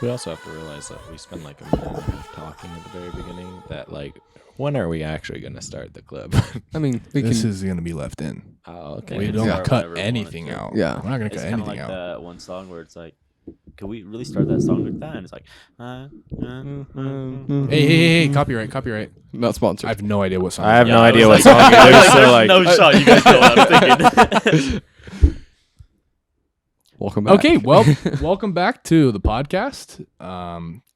We also have to realize that we spend like a minute and a half talking at the very beginning. That like, when are we actually going to start the clip? I mean, This is going to be left in. Oh, okay. We can don't start cut whenever we want anything it to. out. Yeah. We're not going to It's cut kind of anything like out. that one song where it's like, could we really start that song like that? And it's like, Hey, copyright. not sponsored. I have no idea what song. I have Yeah, no I idea what was song like- it is. So There's like, no shot. You guys know what I'm thinking. Welcome back. Okay, well, welcome back to the podcast.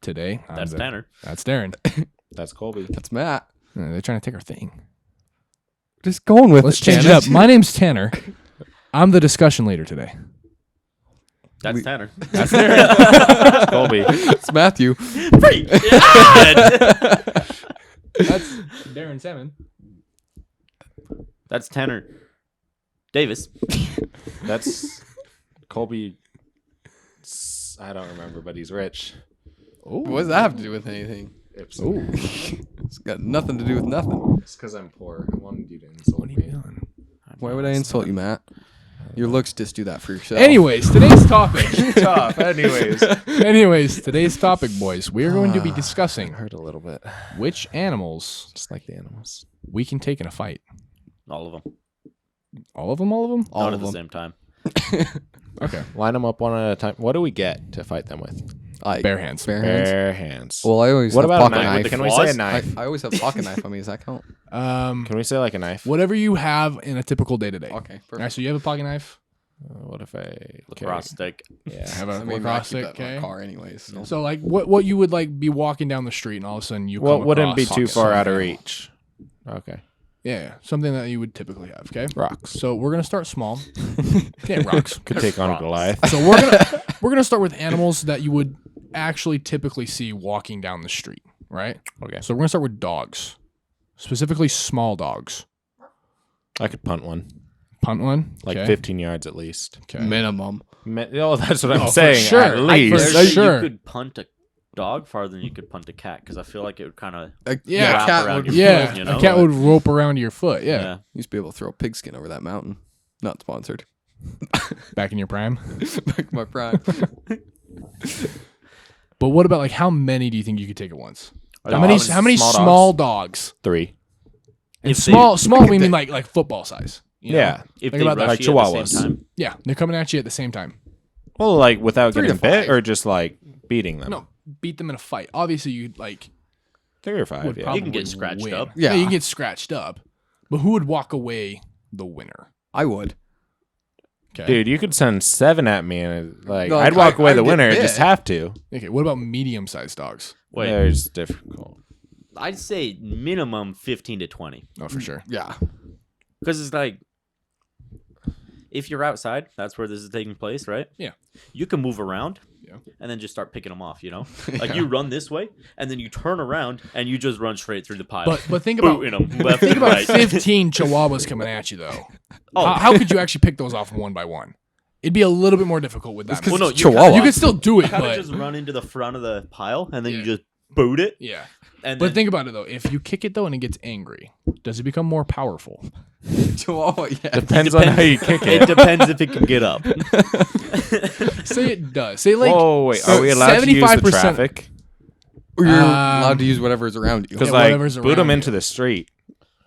Today, That's Tanner. That's Darren. that's Colby. That's Matt. They're trying to take our thing. Just going with Let's it, change it Tanner. up. My name's Tanner. I'm the discussion leader today. That's Tanner. That's Darren. Colby. It's Matthew. Free. That's Darren Salmon. That's Tanner Davis. That's Colby. I don't remember, but he's rich. Oh, What does that have to do with anything? It's got nothing to do with nothing. It's because I'm poor. I wanted you to insult me. Why would I insult you, Matt? Your looks just do that for yourself. Anyways, today's topic. Tough. Anyways, Today's topic, boys. We are going to be discussing hurt a little bit. which animals Just like the animals. we can take in a fight. All of them. All of them. All of them. all Not of at the them. same time. Okay. Line them up one at a time. What do we get to fight them with? Like, Bare hands. Bare hands. Bare hands. Well, I always what have about a pocket knife? knife. Can we say a knife? I always have pocket knife on me. Does that count? Can we say like a knife? Whatever you have in a typical day to day. Okay, All perfect. right. So you have a pocket knife. What if I Lacrosse stick. Yeah. Have a I mean, I lacrosse keep stick. that in Okay. my car anyways. So. So like, what you would like be walking down the street and all of a sudden you. Well, come wouldn't be across too far out of something. reach. Okay. Yeah, something that you would typically have. Okay. Rocks. So we're gonna start small. Yeah, rocks. Could take on a Goliath. So we're gonna start with animals that you would actually typically see walking down the street, right? Okay. So we're gonna start with dogs, specifically small dogs. I could punt one. Punt one, Like okay. 15 yards at least. Okay. Minimum. Oh, that's what I'm for saying. sure. At Like, for least. There's- sure. You could punt a dog farther than you could punt a cat because I feel like it would kind of Yeah, wrap cat around would. your Yeah, foot, you know? a cat would rope around your foot. Yeah, Used to be able to throw a pigskin over that mountain. Not sponsored. back in your prime. Back in my prime. But what about like how many do you think you could take at once? Are How they many? all How many small small dogs? dogs? 3. And If they- small. We mean like football size. you know? Yeah. If Think they about that. rush Like you at the Chihuahuas. same time. Yeah, they're coming at you at the same time. Well, like without 3 to getting bit 5. or just like beating them? No, beat them in a fight. Obviously, you'd like 3 or 5. would Yeah. probably You can get scratched win. up. Yeah, Yeah. you can get scratched up. But who would walk away the winner? I would. Okay. Dude, you could send 7 at me and like No, I'd walk away I'd the get winner. bit. Just have to. Okay. What about medium-sized dogs? Wait, There's difficult. I'd say minimum 15 to 20 Oh, for sure. Yeah. because it's like if you're outside, that's where this is taking place, right? Yeah. You can move around. Yeah. And then just start picking them off, you know? Like you run this way and then you turn around and you just run straight through the pile. But think about booting them left think and about right. 15 chihuahuas coming at you though. Oh, How could you actually pick those off one by one? It'd be a little bit more difficult with that. well, no, it's Chihuahua. You could still do it, kind of but just run into the front of the pile and then Yeah. you just boot it. yeah. And But then, think about it though. If you kick it though and it gets angry, does it become more powerful? Chihuahua, yeah. Depends on how you kick it it. depends if it can get up. Say it does. Say like Whoa, wait. Are we allowed to use the 75%. traffic? Or you're Um, allowed to use whatever's around you. Because Yeah, like whatever's boot them around into the street.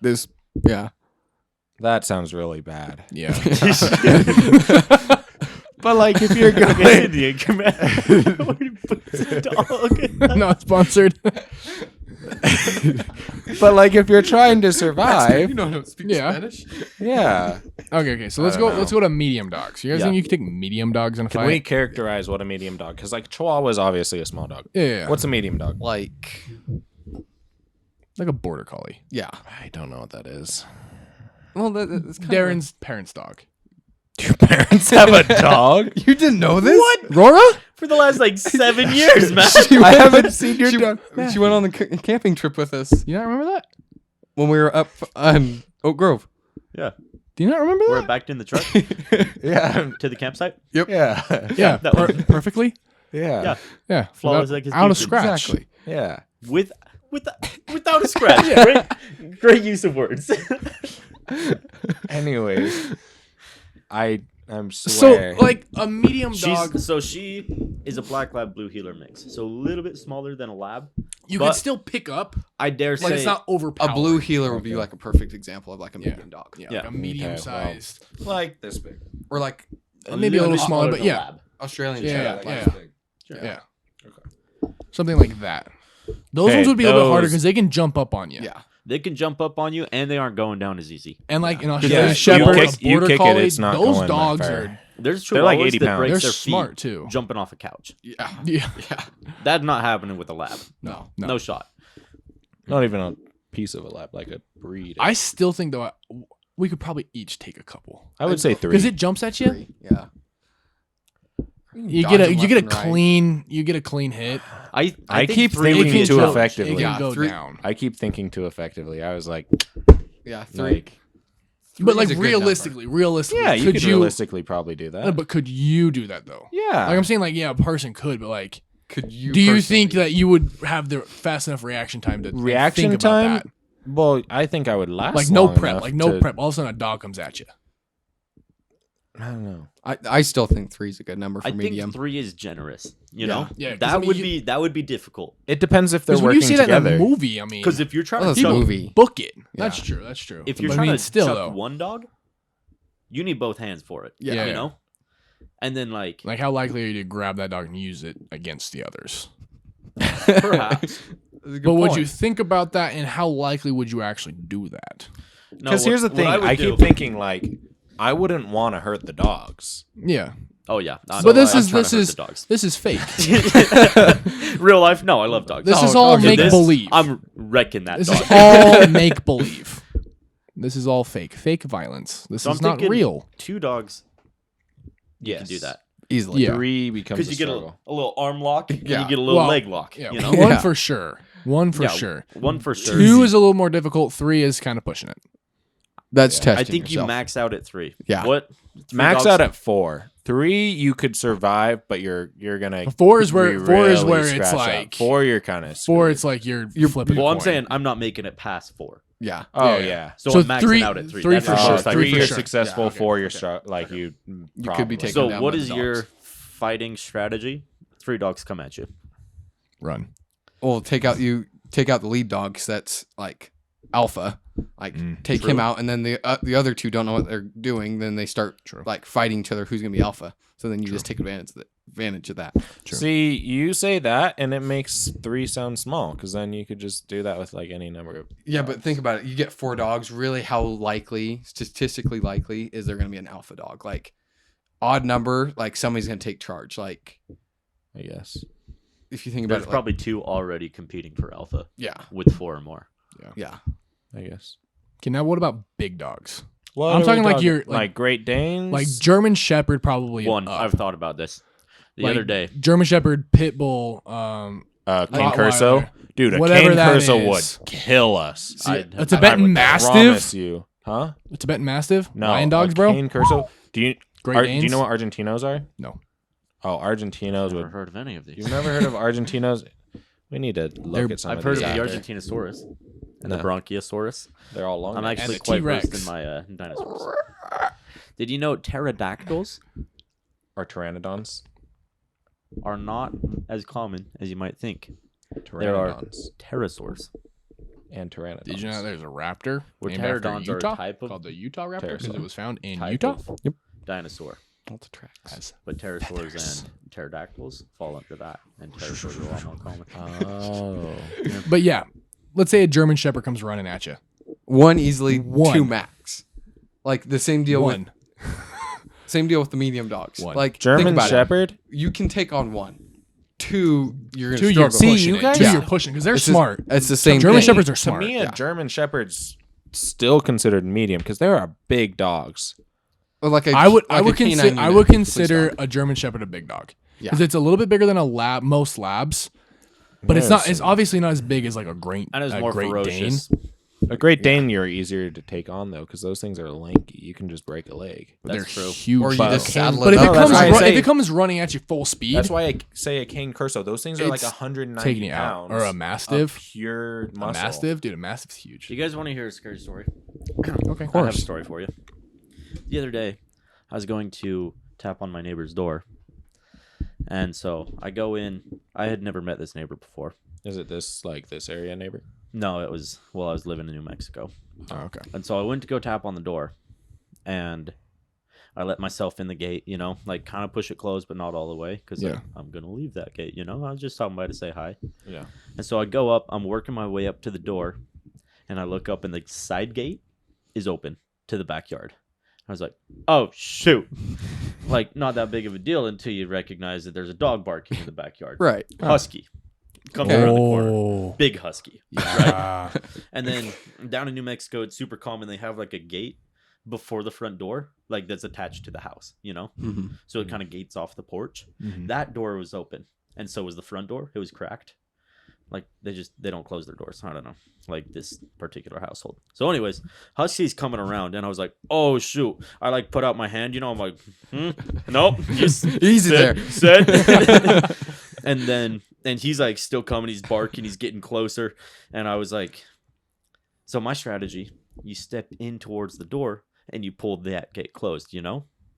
This, yeah. That sounds really bad. Yeah. But like if you're Like going, an Indian command. Where he puts a dog. Not sponsored. but like if you're trying to survive, You know how to speak Yeah. Spanish? yeah. Okay. So let's I go. don't Let's go to medium dogs. You guys Yeah. think you could take medium dogs in a Can fight? we characterize what a medium dog? Because like Chihuahua is obviously a small dog. Yeah. What's a medium dog? Like, like a border collie? yeah. I don't know what that is. Well, that's kind Darren's parents' dog. Your parents have a dog? You didn't know this? What? Rora? For the last like 7 years, man. I haven't seen your dog. She went on the camping trip with us You not remember that? when we were up Oak Grove. Yeah. Do you not remember We're that? backed in the truck Yeah. to the campsite. Yeah. Yeah. that one. Perfectly. Yeah. Yeah. Yeah. Flawless Without- like his out of teeth. scratch. Exactly. Yeah. Without a scratch. Great use of words. Anyways, I I So swear. like a medium dog, She is a black lab blue heeler mix, so a little bit smaller than a lab. you but could still pick up. I dare Like say it's not A overpowered. blue healer would be Okay. like a perfect example of like a Yeah. medium dog. Yeah, Yeah. like a medium sized. like this big. Or like Maybe a little smaller, but than yeah. lab. Australian Yeah, Shepherd. yeah. This big. Yeah. Something like that. Those Okay, ones would be a little bit harder those- because they can jump up on you. Yeah. They can jump up on you, and they aren't going down as easy. And like an Yeah, Australian you Shepherd, kick- a you Border kick it, Collie, it's not those going that dogs far. are There's They're like chihuahuas 80 that pounds. breaks they're their smart feet too. jumping off a couch. Yeah. Yeah. Yeah. That's not happening with a lab. No. No shot. Not even a piece of a lab, like a breed. I still think though we could probably each take a couple I would say 3. because it jumps at you. 3. Yeah. You Dodge get a them you get a left and right. clean hit. I I think keep 3 thinking can too go- effectively. It Yeah, can go 3 down. I keep thinking too effectively. I was like, Yeah. 3. like But like is a good realistically, yeah, you could realistically probably do that. But could you do that though? yeah. Like I'm saying, like yeah, a person could, but like, Could you? do you think personally- that you would have the fast enough reaction time to Reaction think about time? that? Well, I think I would last Like no long prep, enough like no to- prep. All of a sudden, a dog comes at you. I don't know. I still think 3 is a good number for I medium. think 3 is generous. You Yeah. know, Yeah, 'cause, that I mean, would you- be difficult. It depends if they're Because when working you see that together. in a movie, I mean, Because if you're trying Well, to it's a chuck, movie. book it. That's Yeah. true. That's true. if you're But trying I mean, to still chuck though, one dog, you need both hands for it. Yeah. You know, and then like like how likely are you to grab that dog and use it against the others? perhaps That's a good But would point. you think about that, and how likely would you actually do that? no, Because here's the what thing. I would I do- keep thinking like I wouldn't want to hurt the dogs. Yeah, Oh yeah, but this I'm is trying this to hurt is the dogs. this is fake. Real life. No, I love dogs. This No, is all in make this, believe. I'm wrecking that This dog. is all make believe. This is all fake. Fake violence. This So is I'm not thinking real. 2 dogs. You Yes. can do that Easily. Yeah. 3 becomes because a you get struggle. a little arm lock and Yeah. you get a little Well, leg lock. Yeah, You know, one Yeah. for sure. One for Yeah, sure. one for sure. 2 is a little more difficult. 3 is kind of pushing it. That's Yeah. testing I think yourself. you max out at 3. Yeah. What? 3 Max dogs- out at 4. 3 you could survive, but you're gonna 4 is where 4 is really where it's scratch up. like 4 you're kind of 4. It's like you're flipping. Well, a I'm coin. saying I'm not making it past 4. Yeah. oh Yeah. yeah. So, So I'm maxing 3 out at 3. 3 That's for the sure. most I 3 3 for you're sure. successful. Yeah, okay, 4 you're okay. like you. You could be taking So down what by is the your dogs. fighting strategy? 3 dogs come at you. Run. Well, take out the lead dog 'cause that's like alpha. Like take True. him out, and then the other 2 don't know what they're doing. Then they start True. like fighting each other. Who's gonna be alpha? So then you just take advantage of that. True. See, you say that, and it makes 3 sound small, because then you could just do that with like any number of. Yeah, but think about it. You get 4 dogs. Really, how statistically likely is there gonna be an alpha dog? Like odd number, like somebody's gonna take charge. Like I guess. if you think about There's it, probably 2 already competing for alpha yeah, with 4 or more. yeah. I guess. Okay, now what about big dogs? What I'm are we talking like your- like Great Danes, Like German Shepherd, probably One, up. I've thought about this the Like, other day. German Shepherd, Pit Bull, Cane Rottweiler. Curso. Dude, a Whatever Cane that Curso is. would kill us. I'd a have- Tibetan I would Mastiff, promise you, huh? a Tibetan Mastiff, No, lion dogs, a bro. Cane Curso. Do you Great do Danes. you know what Argentinos are? No. Oh, Argentinos I've never would. heard of any of these. You've never heard of Argentinos? We need to look They're- at some. I've of heard of these the after. Argentinosaurus and No. the Bronchiosaurus. They're all long. I'm necks. actually the quite T-Rex. versed in my dinosaurs. Did you know pterodactyls Or pteranodons. are not as common as you might think? There are Pteranodons pterosaurs. and pteranodons. Did you know there's a raptor Well, named after pterodons are a Utah type of called the Utah raptor because pterosaur. it was found in Type Utah? of dinosaur. All the tracks. That's- But pterosaurs Feathers. and pterodactyls fall under that, and pterosaurs are a lot more common. Oh. But yeah, let's say a German Shepherd comes running at you. One easily, One. 2 max. Like the same deal One. with the medium dogs. One. Like think German about it. Shepherd. You can take on 1. 2, you're gonna 2, you're struggle. See, pushing you it. guys- 2, Yeah. you're pushing because they're It's smart. It's the same German thing. Shepherds are To smart. me, a Yeah. German Shepherd's still considered medium because they are big dogs. Or like a, I would like a consider canine I unit, would police consider dog. a German Shepherd a big dog Yeah. because it's a little bit bigger than a lab. Most labs, but it's not. Yes. It's obviously not as big as like a Great And it's a more Great ferocious. Dane. A Great Dane, you're easier to take on though because those things are lanky. You can just break a leg. They're That's true. huge. Or you But- just saddle but it if up. it comes why I if say- it comes running at you full speed, That's why I say a Cane Curso. Those things are like It's 190 taking you out. pounds. Or a of Mastiff. pure a muscle. Mastiff, dude, a Mastiff's huge. Do you guys want to hear a scary story? Okay, I have a story for you. The other day, I was going to tap on my neighbor's door. And so I go in. I had never met this neighbor before. Is it this area neighbor? No, it was while I was living in New Mexico. Oh, okay. And so I went to go tap on the door, and I let myself in the gate, like kind of push it closed, but not all the way, because I'm going to leave that gate, I was just stopping by to say hi. Yeah. And so I go up, I'm working my way up to the door, and I look up, and the side gate is open to the backyard. I was like, oh, shoot. Like, not that big of a deal until you recognize that there's a dog barking in the backyard. Right. Husky. Comes around the corner. Big husky. Yeah. And then down in New Mexico, it's super common. They have like a gate before the front door, like that's attached to the house, Mm-hmm. So it kind of gates off the porch. Mhm. That door was open, and so was the front door. It was cracked. Like they don't close their doors. I don't know, like this particular household. So anyways, Husky's coming around, and I was like, oh shoot. I like put out my hand, I'm like, nope, just Easy there. sit. And he's like still coming, he's barking, he's getting closer. And I was like, so my strategy, you step in towards the door and you pull that gate closed,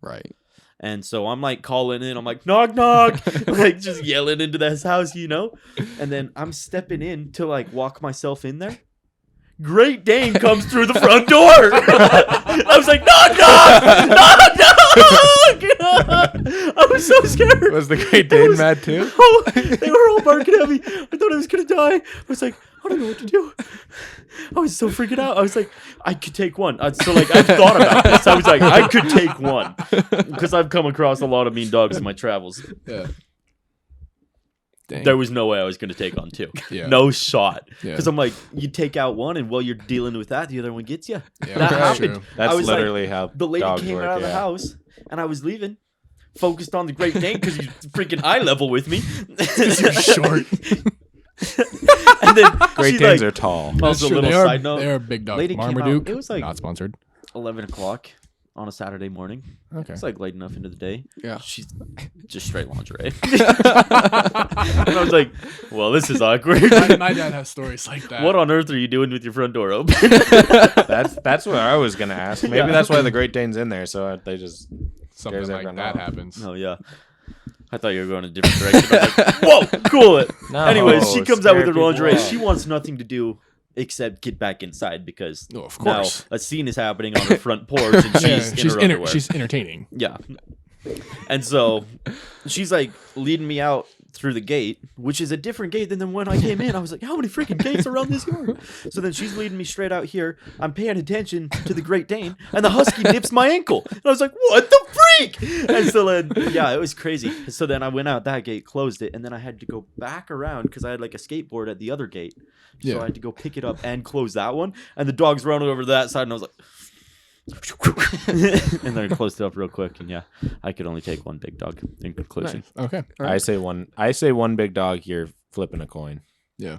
Right. And so I'm like calling in, I'm like, knock, knock, like just yelling into this house, And then I'm stepping in to like walk myself in there. Great Dane comes through the front door. I was like, knock, knock, knock, knock. I was so scared. Was the Great Dane mad too? Oh, they were all barking at me. I thought I was going to die. I was like, I don't know what to do. I was so freaking out. I was like, I could take one. So like, I thought about this. I was like, I could take one. Because I've come across a lot of mean dogs in my travels. Yeah. Dang. There was no way I was going to take on two. Yeah. No shot. Yeah. Because I'm like, you take out one, and while you're dealing with that, the other one gets you. Yeah, That that's happened. true. That's I was like, literally how The lady dogs came work, out of the yeah. house, and I was leaving, focused on the Great Dane because he's freaking eye level with me. You're short. And then Great she's Danes like, are tall. That's also a true. little They are, side note. they are big dogs. Lady came out- Marmaduke. it was like- not sponsored. 11 o'clock on a Saturday morning. Okay. It's like late enough into the day. Yeah. She's just straight lingerie. And I was like, well, this is awkward. my dad has stories like that. What on earth are you doing with your front door open? That's what I was gonna ask. Maybe that's why the Great Dane's in there, so they just Something scares like everyone that off. happens. Oh, yeah. I thought you were going a different direction. I was like, whoa, cool it. No, Anyways, she comes out with scare her lingerie. people off. She wants nothing to do except get back inside because Oh, of now course. a scene is happening on her front porch and she's in her underwear. she's entertaining. Yeah. And so she's like leading me out through the gate, which is a different gate than the one I came in. I was like, how many freaking gates around this yard? So then she's leading me straight out here. I'm paying attention to the Great Dane, and the husky nips my ankle. And I was like, what the freak? And so then, yeah, it was crazy. So then I went out that gate, closed it, and then I had to go back around because I had like a skateboard at the other gate. So Yeah. I had to go pick it up and close that one. And the dog's running over to that side, and I was like, and then I closed it up real quick, and yeah, I could only take one big dog. In conclusion, Okay. I say one big dog. You're flipping a coin. Yeah.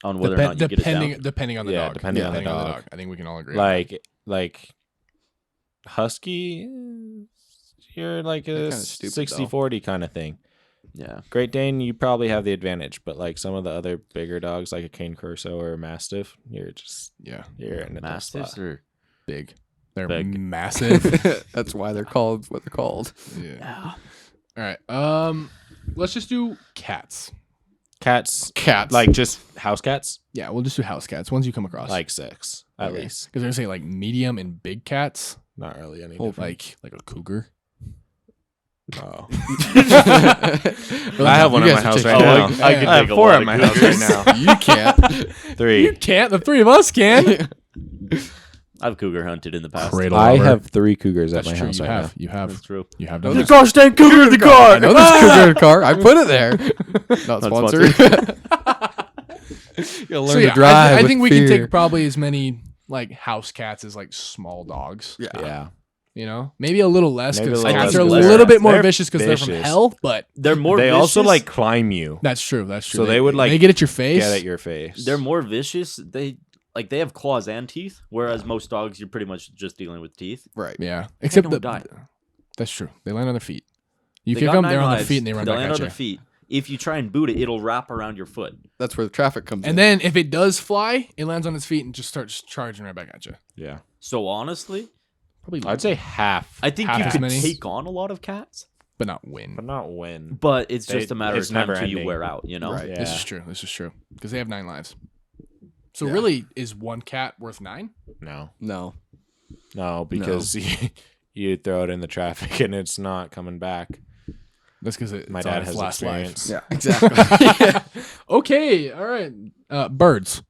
on whether or not you get it down. Depending on the Yeah, dog. depending on the dog. I think we can all agree. on Like husky, you're like They're a kinda stupid, 60-40 kind of thing. Yeah, Great Dane, you probably have the advantage, but like some of the other bigger dogs, like a Cane Corso or a Mastiff, you're that. you're in a tough mastiffs spot. are Big. They're Big. massive. That's why they're called what they're called. Yeah. All right. Let's just do cats. Cats, Cats. like just house cats, Yeah, we'll just do house cats. Ones you come across. like 6 at Okay. least. Because they're gonna say like medium and big cats. Not really any Oh, different. like a cougar. Oh. I I have one You in my guys are house right taking- now. Oh, I could I have take a 4 lot at of my house cougars. right now. You can't. 3. You can't. The three of us can. I've cougar hunted in the past. Cradle I lover. have 3 cougars That's at my true. house You right have. now. You have. That's true. You have No, done the that. Gosh dang cougar in the car! I know this cougar in the car. I put it there. Not Not sponsored. You gotta learn So yeah, to drive. I with think we can fear. take probably as many like house cats as like small dogs. Yeah. Yeah. You know, maybe a little less Maybe a because little cats less are a 'cause little bit more they're vicious because they're from vicious. hell. But They're more. They vicious. also like climb you, that's true. That's true. So they would, like, they get at your face. get at your face. They're more vicious. They have claws and teeth, whereas most dogs you're pretty much just dealing with teeth. Right. Yeah, except don't die. That's true. They land on their feet. You They kick got them, 9 they're on their lives. feet, and they run They'll back land at on you. their feet. If you try and boot it, it'll wrap around your foot. That's where the traffic comes in. And then if it does fly, it lands on its feet and just starts charging right back at you. yeah. So honestly, Probably, I'd say half. I think Half you as could many? take on a lot of cats, but not win. but not win. but it's just They- a matter of it's time never until you ending. wear out. You know. Right. Yeah. This is true. This is true because they have 9 lives. So Yeah. really, is one cat worth 9? No, No. because you throw it in the traffic and it's not coming back. That's because My dad has experience. Yeah. Exactly. Okay, all right. Birds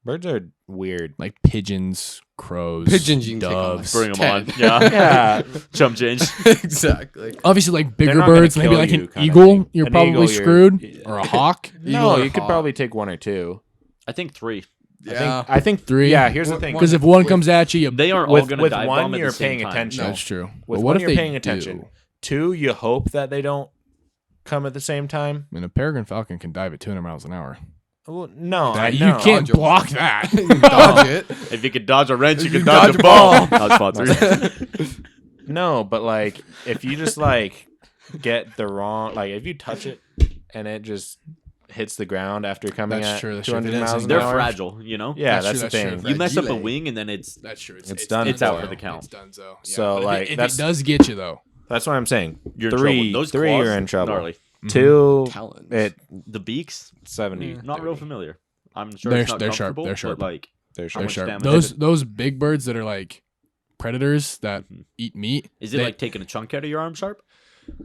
Birds are weird. like pigeons, crows, Pigeons you can take on, like, doves. Bring them on. 10. Yeah. Yeah, Chump change. Exactly. Obviously, like bigger not gonna birds, maybe kill like you an kinda eagle. thing. You're An probably eagle, screwed, or a hawk. no, or a you could hawk. probably take 1 or 2. I think 3. Yeah. I think 3. Yeah, here's the thing. Because if one comes at you, They aren't all With- going to with dive one, bomb at you're the same paying time. attention. that's true. With But what one, if you're they paying attention. do? 2, you hope that they don't come at the same time. I mean, a peregrine falcon can dive at 200 miles an hour. Well, no, I You know. can't Dodge 'em. block that. You can dodge it. If you could dodge a wrench, you You could dodge dodge a a ball. Not sponsored. No, but like if you just like get the wrong, like if you touch it and it just hits the ground after coming That's at true, that's true. 200 If it miles doesn't an They're hour. fragile, you know? Yeah, That's that's, true, the that's thing. true. You mess up a Fragile. wing and then it's That's true. It's done. It's out for. for the count. It's done so. So, but like, if it that's- does get you though. That's what I'm saying. you're in 3, trouble. Those 3 claws, are in trouble. gnarly. 2, Talons. it The beaks, 70. not real familiar. I'm sure They're- it's not they're sharp, comfortable, they're sharp. But like, They're How sharp. They're much sharp. damage? Those big birds that are like predators that eat meat. is it they- like taking a chunk out of your arm sharp?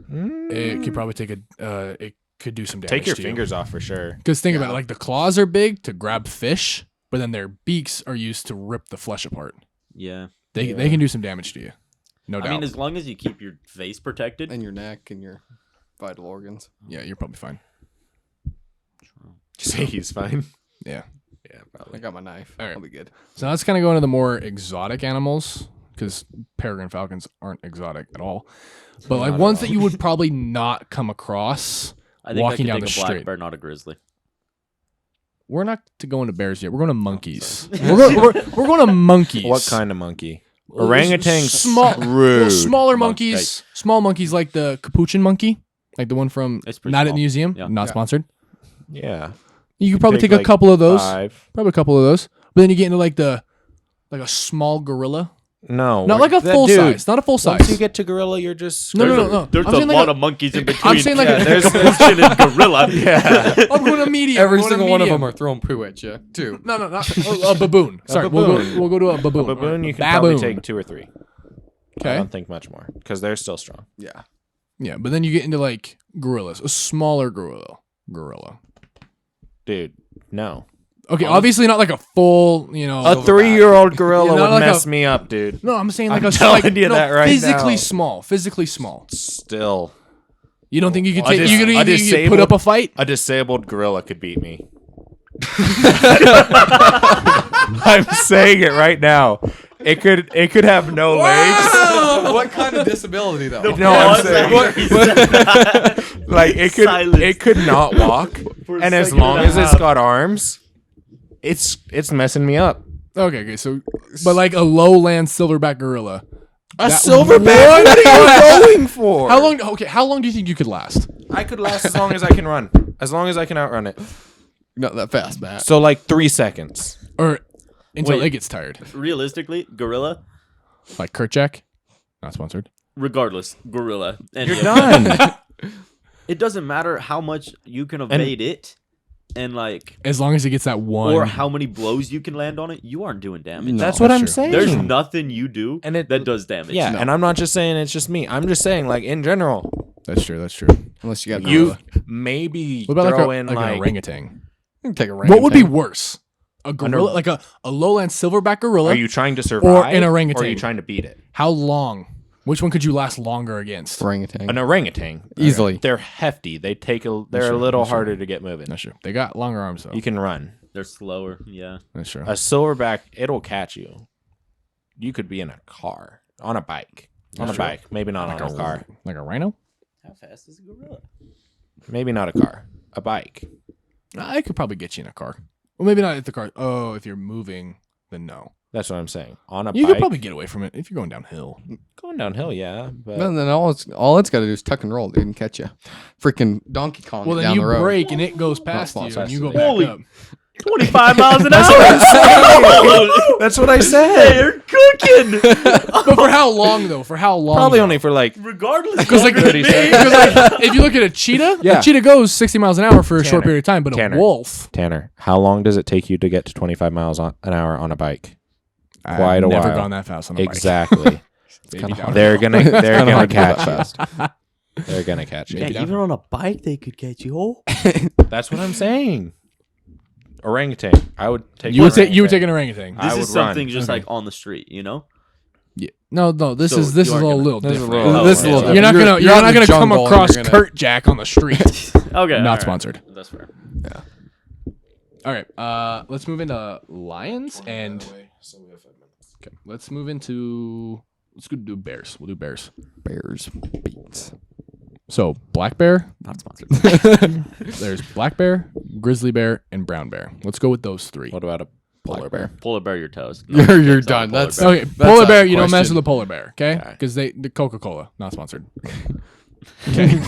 It could probably take it could do some damage. Take your to fingers off for sure. Because think about Yeah. it, like the claws are big to grab fish, but then their beaks are used to rip the flesh apart. Yeah. They can do some damage to you. No doubt. I mean, as long as you keep your face protected. And your neck and your vital organs. yeah, you're probably fine. Say he's fine. Yeah. Yeah, I probably. got my knife. All right. I'll be good. So let's kind of go into the more exotic animals because peregrine falcons aren't exotic at all. But like Not at ones all. that you would probably not come across. I think walking I down could the take a black street. bear, not a grizzly. We're not to go into bears yet. We're going to monkeys. we're going to monkeys. What kind of monkey? Well, Orangutan small, screwed. well, smaller Monk- monkeys. Small monkeys like the capuchin monkey, like the one from It's pretty not at small. the museum, Yeah. not Yeah. sponsored. Yeah. You could probably Take, take a like, couple of those. 5. Probably a couple of those. But then you get into like a small gorilla. No. Not like a that full dude, size. Not a full size. Once you get to gorilla, you're just No, no, screwed. no. There's I'm a saying like lot a- of monkeys in between. saying like a- there's capuchin and gorilla. Yeah. I'm going to medium. Every I'm going to single one of medium. them are throwing poo at you, too. No, not a baboon. Sorry, baboon. We'll go to a baboon. A baboon, you can Baboon. probably take 2 or 3. I Okay. don't think much more because they're still strong. Yeah. Yeah, but then you get into like gorillas, a smaller gorilla. Dude, no. Okay, obviously not like a full, A Silverback. 3-year-old gorilla Yeah, not would like mess a- me up, dude. No, I'm saying like I'm a telling like, you no, that right physically now. small. Physically small. Still, You don't think you could A take? dis- You could a you could put disabled- up a fight? a disabled gorilla could beat me. I'm saying it right now. It could have no legs. What kind of disability, though? No, I'm saying like Silence. it could not walk, For a and as second long and a as it's half. got arms, it's messing me up. Okay, so but like a lowland silverback gorilla. A That- silverback? What are you going for? How long? Okay, how long do you think you could last? I could last as long as I can run, as long as I can outrun it. Not that fast, Matt. So like 3 seconds. Or until Wait. it gets tired? Realistically, gorilla, Like Kerchak, not sponsored. regardless, gorilla. And You're done. It doesn't matter how much you can evade it, and like, As long as it gets that one. or how many blows you can land on it, you aren't doing damage. No. That's what that's I'm true. saying. There's nothing you do And it- that does damage. Yeah, No. and I'm not just saying it's just me. I'm just saying like in general, That's true. That's true. Unless you got you gorilla. maybe What about throw like, in an like orangutan? You can take a What would be orangutan. worse? A gorilla, like a lowland silverback gorilla. are you trying to survive an or orangutan? are you trying to beat it? How long? Which one could you last longer against? orangutan? An orangutan. Easily. They're hefty. They're true, a little that's true. harder to get moving. That's true. They got longer arms though. You can run. They're slower. Yeah. That's true. A silverback, it'll catch you. You could be in a car, on a bike. On a That's true. bike. Maybe not on a car. Like a rhino? How fast is a gorilla? Maybe not a car. A bike. I could probably get you in a car. Well, maybe not at the car. Oh, if you're moving, then no. That's what I'm saying. On a You bike. could probably get away from it if you're going downhill. Going downhill, yeah. But And then all it's got to do is tuck and roll, dude, and catch you. Freaking Donkey Kong Well, then down you the road. brake and it goes past small you, and you go size. back Holy- up. 25 miles an That's hour. what I'm saying. That's what I said. They're cooking. But for how long though? For how long? Probably though? only for like Regardless, Because like, 30 seconds. because like, if you look at a cheetah, Yeah. a cheetah goes 60 miles an hour for a short Tanner. period of time, but Tanner. a wolf, Tanner. How long does it take you to get to 25 miles an hour on a bike? Quite a I've never while. gone that fast on a bike. Exactly. Maybe kinda down. They're gonna kinda catch hard to go that you. fast. They're gonna catch you. yeah, down. even on a bike, they could get you. Oh, That's what I'm saying. Orangutan. I would take. You would take orangutan. an orangutan. I this would is something run. just Okay. like on the street, you know. Yeah. No, this So is you a are gonna- little This is a different. little- This is a little okay. You're not different. gonna You're you're out not in the gonna come jungle and across you're gonna- Kurt Jack on the street. Okay, Not all right. sponsored. That's fair. All right, let's move into lions and okay, let's move into let's go do bears. We'll do bears. Bears beats. So black bear, Not sponsored. there's black bear, grizzly bear, and brown bear. Let's go with those three. What about a polar bear? Polar bear, your toast. You're it's not a done. polar That's bear. Okay, That's polar out of bear. You don't mess question. with the polar bear, okay? Okay. Because the Coca-Cola, not sponsored. Okay.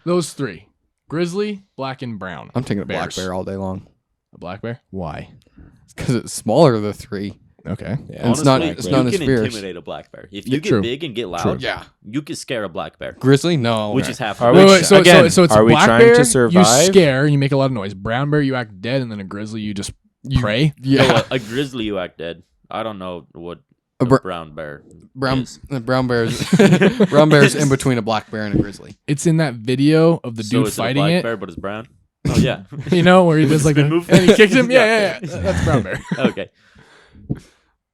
Those three: grizzly, black, and brown. I'm taking a black Bears. bear all day long A black bear. Why? because it's smaller of the three. Okay. Yeah, And it's not- Honestly, it's you not as can fierce. intimidate a black bear. If you get True. big and get loud, Yeah. you can scare a black bear, Grizzly? No. which is half. Are the we Wait, battle. wait, so, again, so it's are we black trying bear, to you survive? scare and you make a lot of noise. Brown bear, you act dead, and then a grizzly, you just pray. Yeah. No, a grizzly, you act dead. I don't know what A a br- brown bear. Brown is. brown bears. Brown bears in between a black bear and a grizzly. It's in that video of the So dude is it a fighting black it. bear, but it's brown. Oh yeah. You know, where he does like Spin the, move? and he kicks him. Yeah. Yeah. That's brown bear. Okay.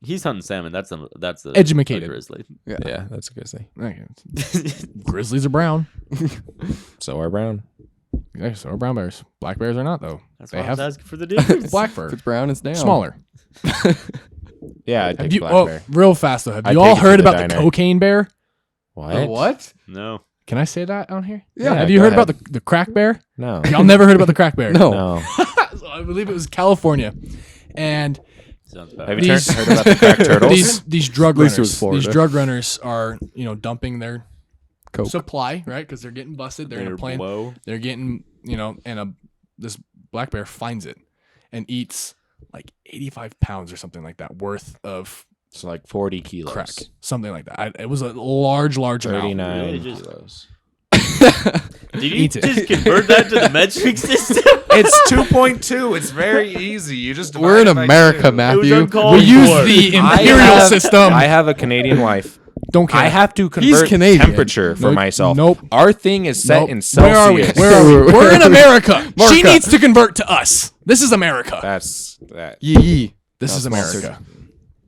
He's hunting salmon. That's a Edumacated. a grizzly. Yeah, that's a grizzly. Okay. Grizzlies are brown. So are brown. Yeah, so are brown bears. Black bears are not though. That's They why I was have asking for the difference. black If fur. it's brown, it's down. Smaller. Yeah, I'd Have take you? black Oh, bear. real fast though. Have I'd you take all it to heard the about the diner. cocaine bear? What? What? No. Can I say that on here? Yeah, Have you go heard ahead. about the crack bear? No. Y'all never heard about the crack bear? No. No. So I believe it was California, and Sounds bad. Have you These- heard about the crack turtles? these drug At least it was runners. Florida. These drug runners are dumping their Coke. supply, right? Because they're getting busted. They're in a plane. Whoa. They're getting and this black bear finds it and eats like 85 pounds or something like that worth of It's like 40 kilos. crack, something like that. It was a large amount. 39 Really? Just- kilos. Did you Eats it. just convert that to the metric system? It's 2.2. It's very easy. You just We're in divide it by America, two. Matthew. uncalled We use for. the I imperial have- system. I have a Canadian wife. Don't care. I have to convert Canadian. temperature for Nope. myself. Nope. Our thing is set Nope. in Celsius. Where are we? Where are we? We're in America. She America. needs to convert to us. This is America. That's that. Yee. This is Not sponsored. America.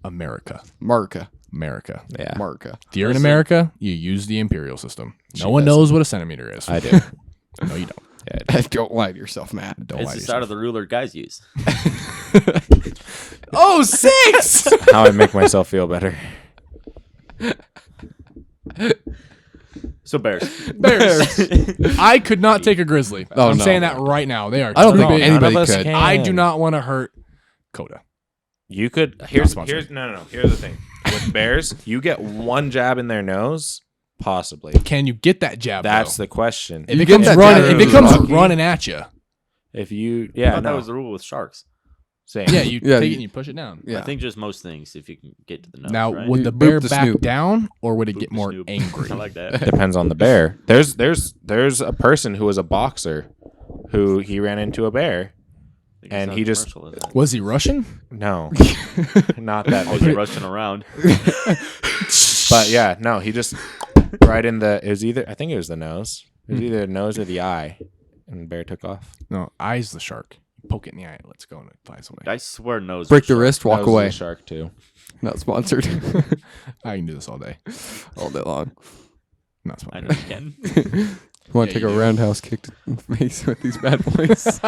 America. Marca. America. Yeah, Marca. If you're in Listen. America, you use the imperial system. She No one does. knows what a centimeter is. I do. No, you don't. Yeah, Don't lie to yourself, Matt. Don't It's lie to the start yourself. of the ruler guys use. Oh, 6! how I make myself feel better. So bears. Bears. I could not take a grizzly. Oh, I'm no. saying that right now. They are I don't too think big. anybody None of us could. can. I do not want to hurt Coda. You could. Here's sponsored. no. Here's the thing. With bears, you get one jab in their nose, possibly. Can you get that jab? That's though? the question. If You it get comes that running, jab, if it it's comes lucky. running at you, If you, I yeah, thought that no, was the rule with sharks. same. yeah, you Yeah, take it you- and you push it down. Yeah. I think just most things, if you can get to the nose. Now, right? would You the boop bear the back snoop. down, or would it Boop get the more snoop. angry? I like that. Depends on the bear. There's a person who was a boxer, who he ran into a bear. I think And it's he not just- commercial, is it? Was he Russian? No, not that. I was big. rushing around. But yeah, no, he just right in the. It was either I think it was the nose. It was either the nose or the eye, and the bear took off. No, eye's the shark. Poke it in the eye. Let's go and it flies away. I swear nose. Break was the sharp. wrist, walk That was away. the shark too. Not sponsored. I can do this all day. All day long. Not I sponsored. know you can. Want Yeah, to take you a do. roundhouse kick to the face with these bad boys?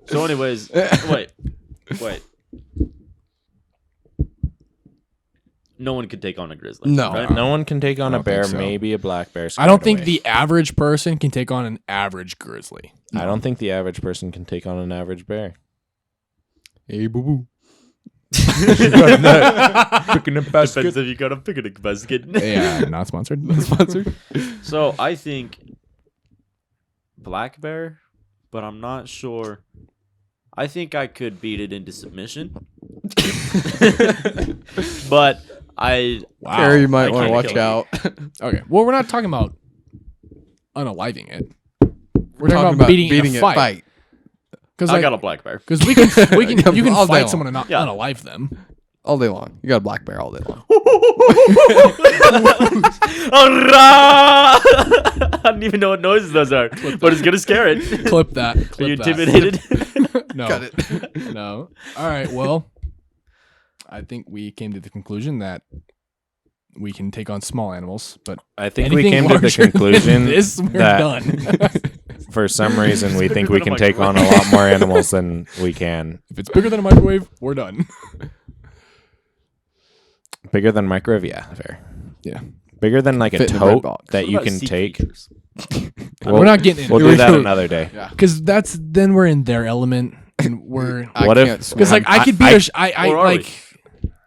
So, anyways, wait. No one could take on a grizzly. No. right? No one can take on I a don't think bear. so. Maybe a black bear. I don't scared think away. the average person can take on an average grizzly. I don't think the average person can take on an average bear. Hey, boo boo. Picking a Depends if you got a picnic basket. Yeah, not sponsored. Sponsored? So I think black bear, but I'm not sure I think I could beat it into submission. But Wow. Gary, you might I want to can't watch kill out. Okay. Well, we're not talking about unaliving it. We're Talking talking about beating it in a it, fight. Because I got a black bear. Because you can All day fight long. someone and not Yeah. unalive them. all day long. You got a black bear all day long. I don't even know what noises those are, but it's gonna scare it. Clip that. Are Clip you that. intimidated? No. Got it. No. All right. Well, I think we came to the conclusion that we can take on small animals, but I think we anything came to the larger than conclusion this, we're that done. for some reason we It's think bigger we than a can take on a microwave. lot more animals than we can. If it's bigger than a microwave, we're done. Bigger than microwave, yeah, fair. Yeah. Bigger than like a Fit in a red tote box. that What you about can sea take. creatures? We're not getting into We'll it. do that another day. Because then we're in their element, and we're What if- because like I could beat I Where are we? like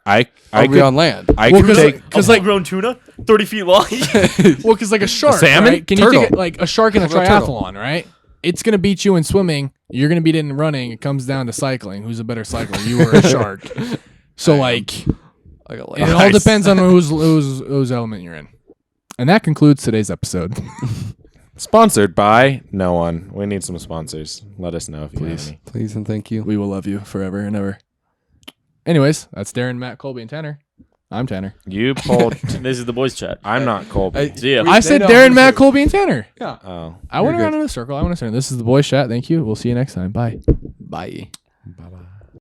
I Are we could on land? I Well, could 'cause, take like- 'cause, A full-grown tuna, 30 feet long. well because like a shark, salmon? right? Can you Turtle. think of, like a shark in a How about turtle? triathlon, right? It's gonna beat you in swimming. You're gonna beat it in running. It comes down to cycling. Who's a better cycler, you or a shark? So like. I got It all depends on whose element you're in. And that concludes today's episode. sponsored by no one. We need some sponsors. Let us know if you Please. have any. Please and thank you. We will love you forever and ever. Anyways, that's Darren, Matt, Colby, and Tanner. I'm Tanner. You pulled. This is the boys' chat. I'm not Colby. See ya. I said know Darren, who's Matt, who. Colby, and Tanner. Oh. I went You're around in a circle. I went around. This is the boys' chat. Thank you. We'll see you next time. Bye. Bye. Bye bye.